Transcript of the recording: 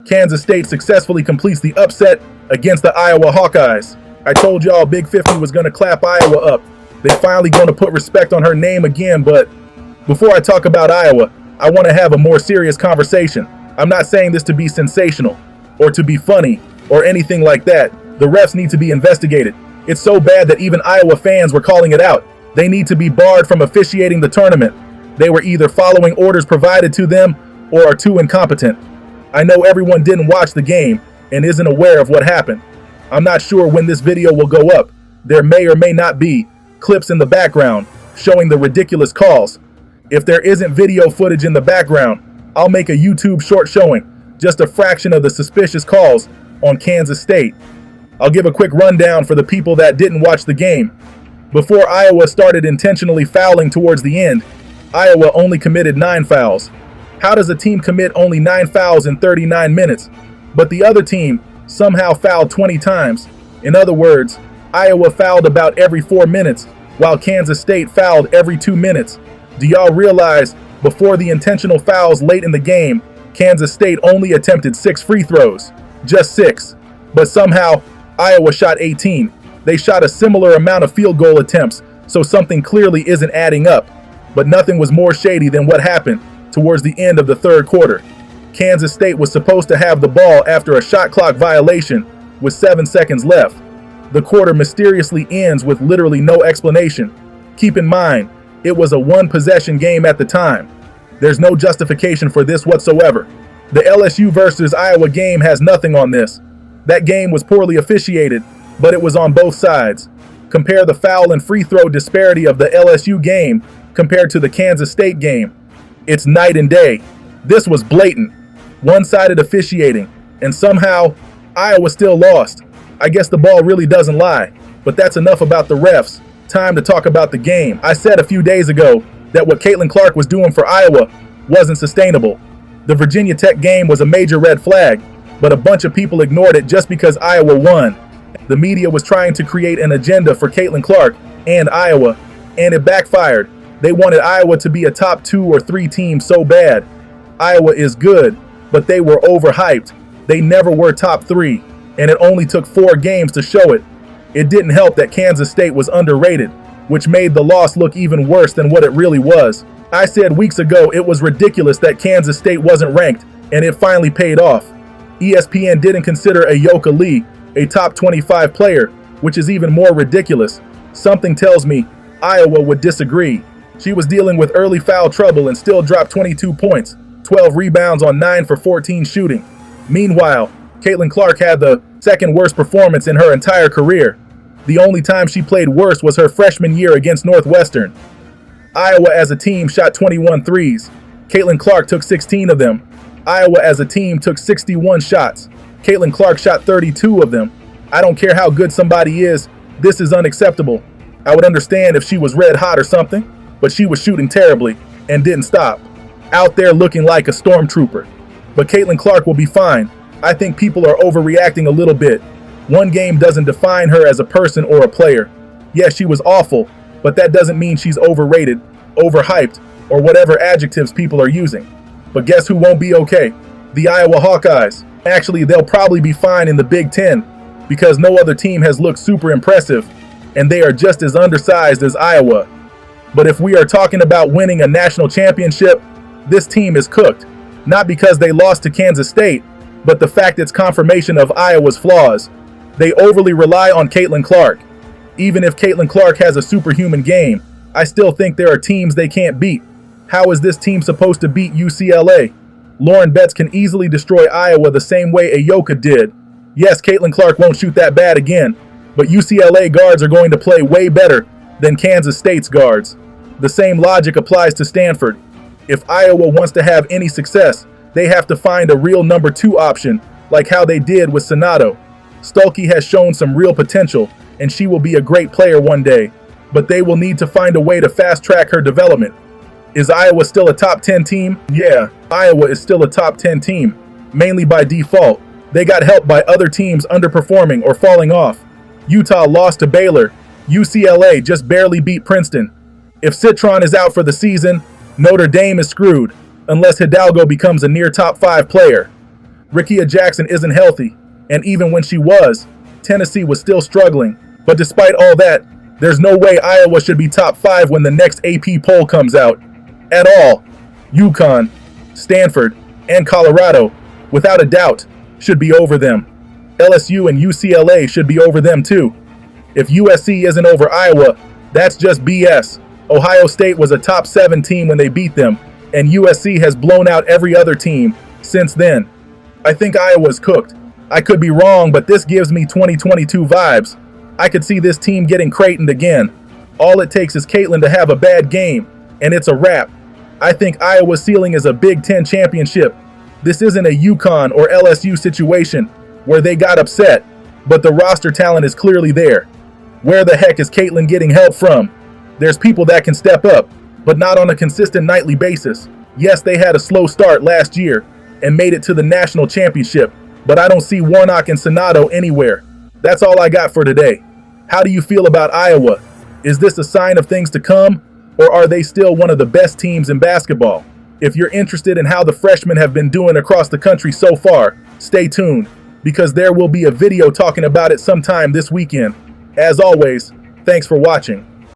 Kansas State successfully completes the upset against the Iowa Hawkeyes. I told y'all Big 50 was going to clap Iowa up. They finally going to put respect on her name again, but before I talk about Iowa, I want to have a more serious conversation. I'm not saying this to be sensational or to be funny or anything like that. The refs need to be investigated. It's so bad that even Iowa fans were calling it out. They need to be barred from officiating the tournament. They were either following orders provided to them or are too incompetent. I know everyone didn't watch the game and isn't aware of what happened. I'm not sure when this video will go up. There may or may not be clips in the background showing the ridiculous calls. If there isn't video footage in the background, I'll make a YouTube short showing just a fraction of the suspicious calls on Kansas State. I'll give a quick rundown for the people that didn't watch the game. Before Iowa started intentionally fouling towards the end, Iowa only committed 9 fouls. How does a team commit only 9 fouls in 39 minutes, but the other team somehow fouled 20 times? In other words, Iowa fouled about every 4 minutes, while Kansas State fouled every 2 minutes. Do y'all realize before the intentional fouls late in the game, Kansas State only attempted 6 free throws? Just 6. But somehow, Iowa shot 18. They shot a similar amount of field goal attempts, so something clearly isn't adding up. But nothing was more shady than what happened towards the end of the third quarter. Kansas State was supposed to have the ball after a shot clock violation with 7 seconds left. The quarter mysteriously ends with literally no explanation. Keep in mind, it was a one-possession game at the time. There's no justification for this whatsoever. The LSU versus Iowa game has nothing on this. That game was poorly officiated, but it was on both sides. Compare the foul and free throw disparity of the LSU game compared to the Kansas State game. It's night and day. This was blatant, one-sided officiating, and somehow Iowa still lost. I guess the ball really doesn't lie, but that's enough about the refs. Time to talk about the game. I said a few days ago that what Caitlin Clark was doing for Iowa wasn't sustainable. The Virginia Tech game was a major red flag, but a bunch of people ignored it just because Iowa won. The media was trying to create an agenda for Caitlin Clark and Iowa, and it backfired. They wanted Iowa to be a top 2 or 3 team so bad. Iowa is good, but they were overhyped. They never were top 3, and it only took 4 games to show it. It didn't help that Kansas State was underrated, which made the loss look even worse than what it really was. I said weeks ago it was ridiculous that Kansas State wasn't ranked, and it finally paid off. ESPN didn't consider Ayoka Lee a top 25 player, which is even more ridiculous. Something tells me Iowa would disagree. She was dealing with early foul trouble and still dropped 22 points, 12 rebounds on 9 for 14 shooting. Meanwhile, Caitlin Clark had the second worst performance in her entire career. The only time she played worse was her freshman year against Northwestern. Iowa as a team shot 21 threes. Caitlin Clark took 16 of them. Iowa as a team took 61 shots. Caitlin Clark shot 32 of them. I don't care how good somebody is, this is unacceptable. I would understand if she was red hot or something, but she was shooting terribly and didn't stop. Out there looking like a stormtrooper. But Caitlin Clark will be fine. I think people are overreacting a little bit. One game doesn't define her as a person or a player. Yes, she was awful, but that doesn't mean she's overrated, overhyped, or whatever adjectives people are using. But guess who won't be okay? The Iowa Hawkeyes. Actually, they'll probably be fine in the Big Ten because no other team has looked super impressive, and they are just as undersized as Iowa. But if we are talking about winning a national championship, this team is cooked. Not because they lost to Kansas State, but the fact it's confirmation of Iowa's flaws. They overly rely on Caitlin Clark. Even if Caitlin Clark has a superhuman game, I still think there are teams they can't beat. How is this team supposed to beat UCLA? Lauren Betts can easily destroy Iowa the same way Ayoka did. Yes, Caitlin Clark won't shoot that bad again, but UCLA guards are going to play way better than Kansas State's guards. The same logic applies to Stanford. If Iowa wants to have any success, they have to find a real number 2 option, like how they did with Sonato. Stuelke has shown some real potential, and she will be a great player one day, but they will need to find a way to fast-track her development. Is Iowa still a top 10 team? Yeah, Iowa is still a top 10 team, mainly by default. They got helped by other teams underperforming or falling off. Utah lost to Baylor. UCLA just barely beat Princeton. If Citron is out for the season, Notre Dame is screwed, unless Hidalgo becomes a near top 5 player. Rickea Jackson isn't healthy, and even when she was, Tennessee was still struggling. But despite all that, there's no way Iowa should be top 5 when the next AP poll comes out. At all. UConn, Stanford, and Colorado, without a doubt, should be over them. LSU and UCLA should be over them too. If USC isn't over Iowa, that's just BS. Ohio State was a top 7 team when they beat them, and USC has blown out every other team since then. I think Iowa's cooked. I could be wrong, but this gives me 2022 vibes. I could see this team getting Creightoned again. All it takes is Caitlin to have a bad game, and it's a wrap. I think Iowa's ceiling is a Big Ten championship. This isn't a UConn or LSU situation where they got upset, but the roster talent is clearly there. Where the heck is Caitlin getting help from? There's people that can step up, but not on a consistent nightly basis. Yes, they had a slow start last year and made it to the national championship, but I don't see Warnock and Sonato anywhere. That's all I got for today. How do you feel about Iowa? Is this a sign of things to come, or are they still one of the best teams in basketball? If you're interested in how the freshmen have been doing across the country so far, stay tuned, because there will be a video talking about it sometime this weekend. As always, thanks for watching.